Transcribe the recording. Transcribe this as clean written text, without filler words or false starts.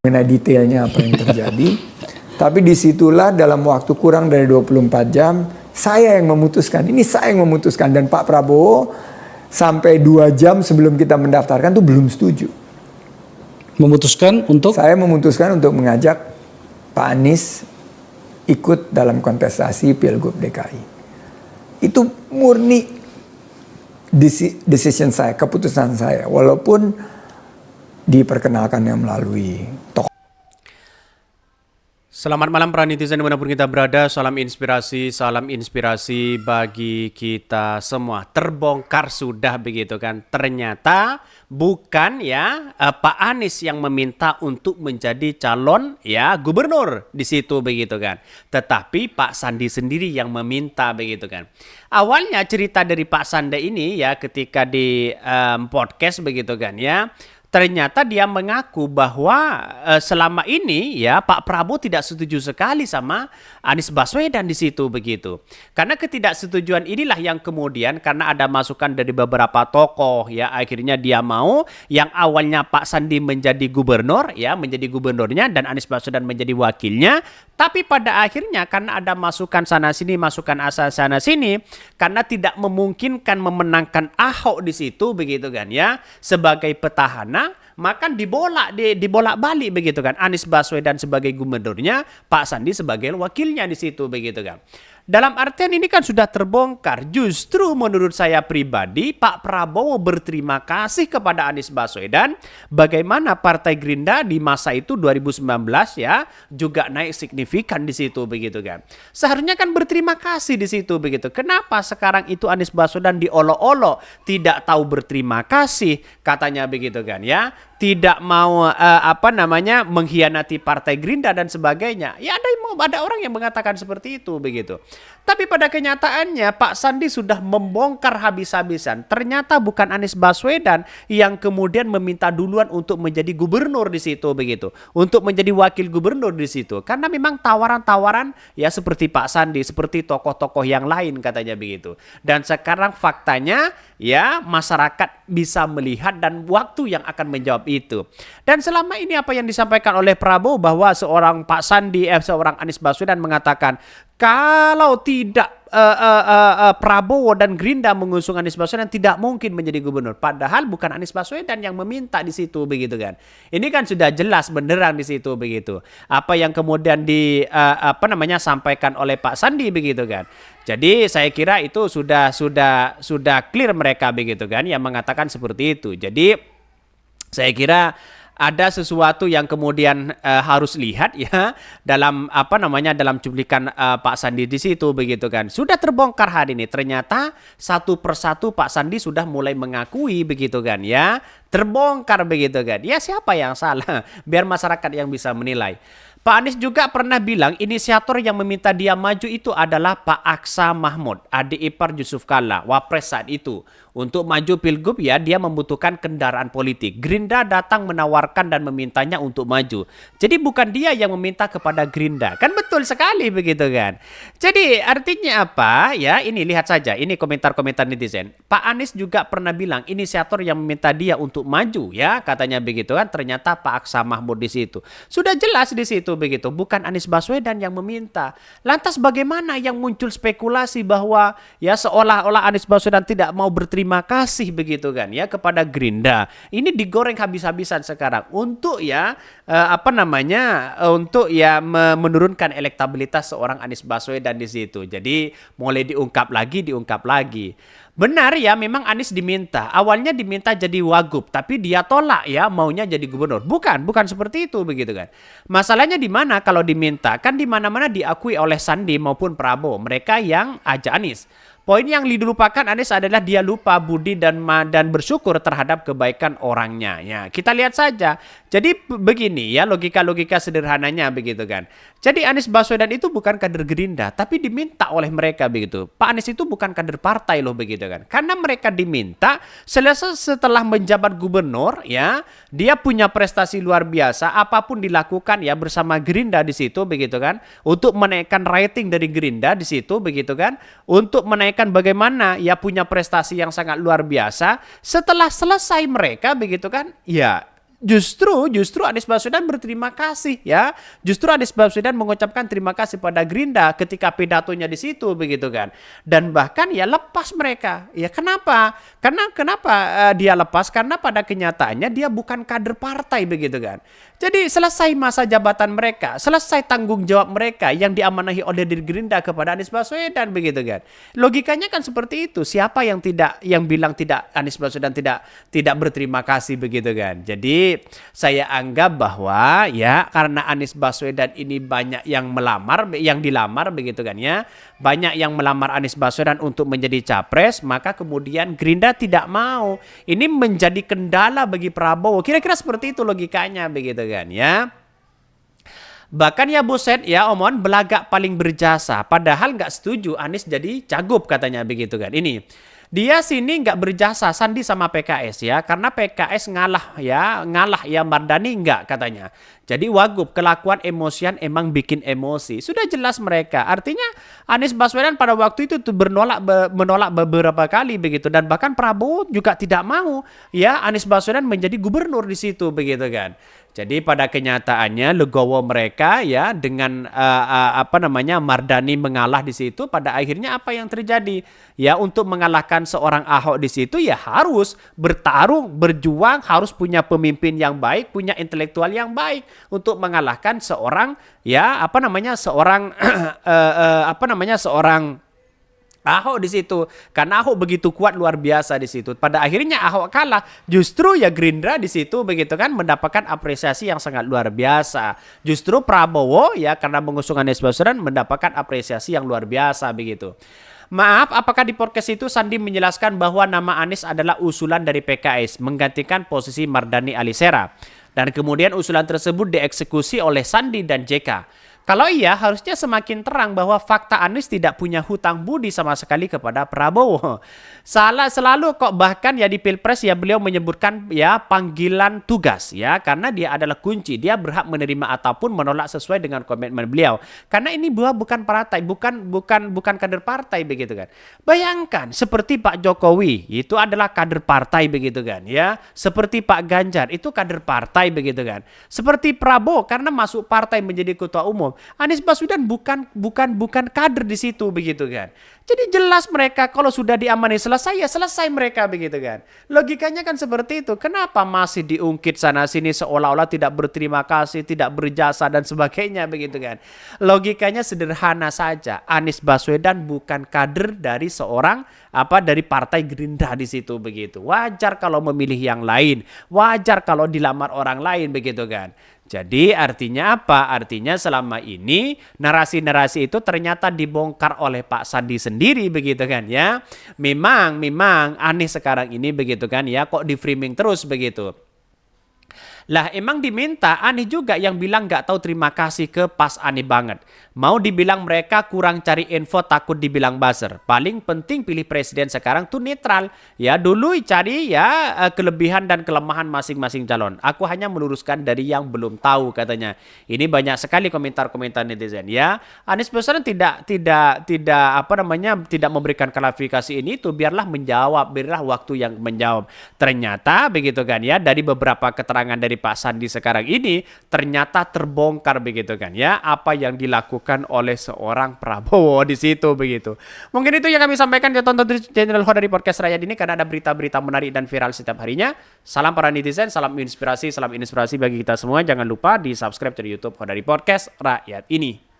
mengenai detailnya apa yang terjadi. Tapi disitulah dalam waktu kurang dari 24 jam, saya yang memutuskan. Ini saya yang memutuskan. Dan Pak Prabowo sampai 2 jam sebelum kita mendaftarkan tuh belum setuju. Memutuskan untuk? Saya memutuskan untuk mengajak Pak Anies ikut dalam kontestasi Pilgub DKI. Itu murni decision saya, keputusan saya. Walaupun diperkenalkannya melalui tokoh. Selamat malam para netizen dimanapun kita berada, salam inspirasi bagi kita semua. Terbongkar sudah begitu kan, ternyata bukan ya Pak Anies yang meminta untuk menjadi calon ya gubernur di situ begitu kan, tetapi Pak Sandi sendiri yang meminta begitu kan. Awalnya cerita dari Pak Sandi ini ya ketika di podcast begitu kan ya. Ternyata dia mengaku bahwa selama ini ya Pak Prabowo tidak setuju sekali sama Anies Baswedan di situ begitu. Karena ketidaksetujuan inilah yang kemudian karena ada masukan dari beberapa tokoh ya akhirnya dia mau yang awalnya Pak Sandi menjadi gubernur ya menjadi gubernurnya dan Anies Baswedan menjadi wakilnya. Tapi pada akhirnya karena ada masukan sana sini masukan asal sana sini karena tidak memungkinkan memenangkan Ahok di situ begitu kan ya sebagai petahana. Maka dibolak-balik begitu kan. Anies Baswedan sebagai gubernurnya, Pak Sandi sebagai wakilnya di situ begitu kan. Dalam artian ini kan sudah terbongkar. Justru menurut saya pribadi Pak Prabowo berterima kasih kepada Anies Baswedan bagaimana Partai Gerindra di masa itu 2019 ya juga naik signifikan di situ begitu kan. Seharusnya kan berterima kasih di situ begitu. Kenapa sekarang itu Anies Baswedan diolok-olok, tidak tahu berterima kasih katanya begitu kan ya. Tidak mau mengkhianati Partai Gerindra dan sebagainya. Ya ada orang yang mengatakan seperti itu begitu. Tapi pada kenyataannya Pak Sandi sudah membongkar habis-habisan. Ternyata bukan Anies Baswedan yang kemudian meminta duluan untuk menjadi gubernur di situ begitu. Untuk menjadi wakil gubernur di situ. Karena memang tawaran-tawaran ya seperti Pak Sandi, seperti tokoh-tokoh yang lain katanya begitu. Dan sekarang faktanya ya masyarakat bisa melihat dan waktu yang akan menjawab itu. Dan selama ini apa yang disampaikan oleh Prabowo bahwa seorang Pak Sandi, seorang Anies Baswedan mengatakan kalau tidak Prabowo dan Gerindra mengusung Anies Baswedan tidak mungkin menjadi gubernur. Padahal bukan Anies Baswedan yang meminta di situ begitu kan. Ini kan sudah jelas benderang di situ begitu. Apa yang kemudian sampaikan oleh Pak Sandi begitu kan. Jadi saya kira itu sudah clear mereka begitu kan yang mengatakan seperti itu. Jadi saya kira ada sesuatu yang kemudian harus lihat ya dalam dalam cuplikan Pak Sandi di situ begitu kan. Sudah terbongkar hari ini ternyata satu persatu Pak Sandi sudah mulai mengakui begitu kan ya. Terbongkar begitu kan. Ya siapa yang salah? Biar masyarakat yang bisa menilai. Pak Anies juga pernah bilang inisiator yang meminta dia maju itu adalah Pak Aksa Mahmud, adik ipar Yusuf Kalla, wapres saat itu. Untuk maju pilgub ya dia membutuhkan kendaraan politik. Gerindra datang menawarkan dan memintanya untuk maju. Jadi bukan dia yang meminta kepada Gerindra. Kan betul sekali begitu kan. Jadi artinya apa ya ini lihat saja ini komentar-komentar netizen. Pak Anies juga pernah bilang inisiator yang meminta dia untuk maju ya katanya begitu kan. Ternyata Pak Aksa Mahmud di situ. Sudah jelas di situ begitu. Bukan Anies Baswedan yang meminta. Lantas bagaimana yang muncul spekulasi bahwa ya seolah-olah Anies Baswedan tidak mau berterima kasih begitu kan ya kepada Gerindra. Ini digoreng habis-habisan sekarang untuk ya untuk ya menurunkan elektabilitas seorang Anies Baswedan di situ. Jadi mulai diungkap lagi. Benar ya memang Anies diminta. Awalnya diminta jadi wagub, tapi dia tolak ya maunya jadi gubernur. Bukan seperti itu begitu kan. Masalahnya di mana kalau diminta? Kan di mana-mana diakui oleh Sandi maupun Prabowo, mereka yang ajak Anies. Poin yang dilupakan Anies adalah dia lupa budi dan bersyukur terhadap kebaikan orangnya. Ya, kita lihat saja. Jadi begini ya logika sederhananya begitu kan. Jadi Anies Baswedan itu bukan kader Gerindra tapi diminta oleh mereka begitu. Pak Anies itu bukan kader partai loh begitu kan. Karena mereka diminta setelah menjabat gubernur ya, dia punya prestasi luar biasa apapun dilakukan ya bersama Gerindra di situ begitu kan. Untuk menaikkan rating dari Gerindra di situ begitu kan. Untuk menaikkan bagaimana ya punya prestasi yang sangat luar biasa. Setelah selesai mereka begitu kan ya justru Anies Baswedan berterima kasih ya. Justru Anies Baswedan mengucapkan terima kasih pada Gerindra ketika pidatonya di situ begitu kan. Dan bahkan ya lepas mereka. Ya kenapa? Kenapa dia lepas? Karena pada kenyataannya dia bukan kader partai begitu kan. Jadi selesai masa jabatan mereka, selesai tanggung jawab mereka yang diamanahi oleh Gerindra kepada Anies Baswedan begitu kan. Logikanya kan seperti itu. Siapa yang bilang tidak Anies Baswedan tidak berterima kasih begitu kan. Jadi saya anggap bahwa ya karena Anies Baswedan ini banyak yang dilamar begitu kan ya. Banyak yang melamar Anies Baswedan untuk menjadi capres, maka kemudian Gerindra tidak mau. Ini menjadi kendala bagi Prabowo. Kira-kira seperti itu logikanya begitu kan ya. Bahkan ya Buset ya omongan belagak paling berjasa. Padahal nggak setuju Anies jadi cagup katanya begitu kan. Ini dia sini nggak berjasa Sandi sama PKS ya. Karena PKS ngalah ya Mardani nggak katanya. Jadi Wagub kelakuan emosian emang bikin emosi. Sudah jelas mereka. Artinya Anies Baswedan pada waktu itu tuh menolak beberapa kali begitu. Dan bahkan Prabowo juga tidak mau ya Anies Baswedan menjadi gubernur di situ begitu kan. Jadi pada kenyataannya legowo mereka ya dengan Mardani mengalah di situ, pada akhirnya apa yang terjadi? Ya untuk mengalahkan seorang Ahok di situ ya harus bertarung, berjuang, harus punya pemimpin yang baik, punya intelektual yang baik untuk mengalahkan seorang seorang Ahok di situ. Karena Ahok begitu kuat luar biasa di situ. Pada akhirnya Ahok kalah. Justru ya Gerindra di situ begitu kan mendapatkan apresiasi yang sangat luar biasa. Justru Prabowo ya karena mengusung Anies Baswedan mendapatkan apresiasi yang luar biasa begitu. Maaf, apakah di podcast itu Sandi menjelaskan bahwa nama Anies adalah usulan dari PKS menggantikan posisi Mardani Alisera. Dan kemudian usulan tersebut dieksekusi oleh Sandi dan JK. Kalau iya, harusnya semakin terang bahwa fakta Anies tidak punya hutang budi sama sekali kepada Prabowo. Salah selalu kok, bahkan ya di Pilpres ya beliau menyebutkan ya panggilan tugas ya, karena dia adalah kunci, dia berhak menerima ataupun menolak sesuai dengan komitmen beliau. Karena ini bukan partai, bukan kader partai begitu kan. Bayangkan seperti Pak Jokowi itu adalah kader partai begitu kan ya. Seperti Pak Ganjar itu kader partai begitu kan. Seperti Prabowo karena masuk partai menjadi ketua umum. Anies Baswedan bukan kader di situ begitu kan. Jadi jelas mereka kalau sudah diamani selesai ya selesai mereka begitu kan. Logikanya kan seperti itu. Kenapa masih diungkit sana sini seolah-olah tidak berterima kasih, tidak berjasa dan sebagainya begitu kan. Logikanya sederhana saja. Anies Baswedan bukan kader dari dari partai Gerindra di situ begitu. Wajar kalau memilih yang lain, wajar kalau dilamar orang lain begitu kan. Jadi artinya apa? Artinya selama ini narasi-narasi itu ternyata dibongkar oleh Pak Sandi sendiri begitu kan ya. Memang Anies sekarang ini begitu kan ya, kok di framing terus begitu. Lah emang diminta Anies juga yang bilang nggak tahu terima kasih ke pas Anies banget. Mau dibilang mereka kurang cari info takut dibilang buzzer. Paling penting pilih presiden sekarang tuh netral. Ya dulu cari ya kelebihan dan kelemahan masing-masing calon. Aku hanya meluruskan dari yang belum tahu katanya. Ini banyak sekali komentar-komentar netizen ya. Anies Baswedan tidak memberikan klarifikasi ini tuh biarlah waktu yang menjawab. Ternyata begitu kan ya dari beberapa keterangan dari Pak Sandi sekarang ini ternyata terbongkar begitu kan ya apa yang dilakukan oleh seorang Prabowo di situ begitu. Mungkin itu yang kami sampaikan. Ya tonton channel Hodari Podcast Rakyat ini karena ada berita-berita menarik dan viral setiap harinya. Salam para netizen, salam inspirasi bagi kita semua. Jangan lupa di subscribe di YouTube Hodari Podcast Rakyat ini.